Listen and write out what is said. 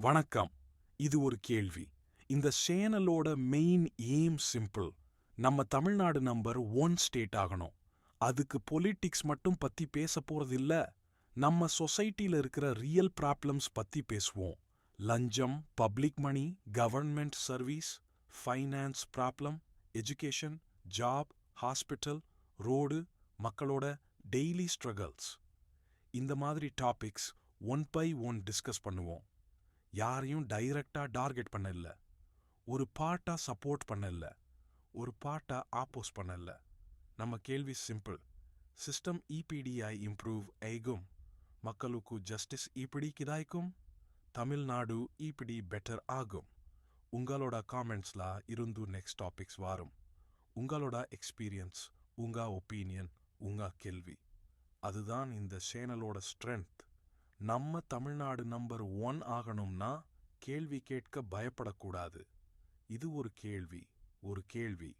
வணக்கம். இது ஒரு கேள்வி. இந்த சேனலோட மெயின் எய்ம் சிம்பிள். நம்ம தமிழ்நாடு நம்பர் 1 ஸ்டேட் ஆகணும். அதுக்கு பொலிட்டிக்ஸ் மட்டும் பத்தி பேச போறதில்ல. நம்ம சொசைட்டில இருக்கிற ரியல் ப்ராப்ளம்ஸ் பத்தி பேசுவோம். லஞ்சம், public money, government service, finance problem, education, job, hospital, road, மக்களோட டெய்லி ஸ்ட்ரகிள்ஸ். இந்த மாதிரி topics one by one discuss பண்ணுவோம். யாரையும் டைரக்டா டார்கெட் பண்ணல, ஒரு பார்ட்டா சப்போர்ட் பண்ணல, ஒரு பார்ட்டா ஆப்போஸ் பண்ணல. நம்ம கேள்வி சிம்பிள். சிஸ்டம் இபிடிஐ இம்ப்ரூவ் ஆகும், மக்களுக்கு ஜஸ்டிஸ் இப்படி கிடைக்கும், தமிழ்நாடு இப்படி பெட்டர் ஆகும். உங்களோட காமெண்ட்ஸ்ல இருந்து நெக்ஸ்ட் டாபிக்ஸ் வரும். உங்களோட எக்ஸ்பீரியன்ஸ், உங்க ஒப்பீனியன், உங்க கேள்வி, அதுதான் இந்த சேனலோட ஸ்ட்ரென்த். நம்ம தமிழ்நாடு நம்பர் 1 ஆகணும்னா கேள்வி கேட்க பயப்படக்கூடாது. இது ஒரு கேள்வி.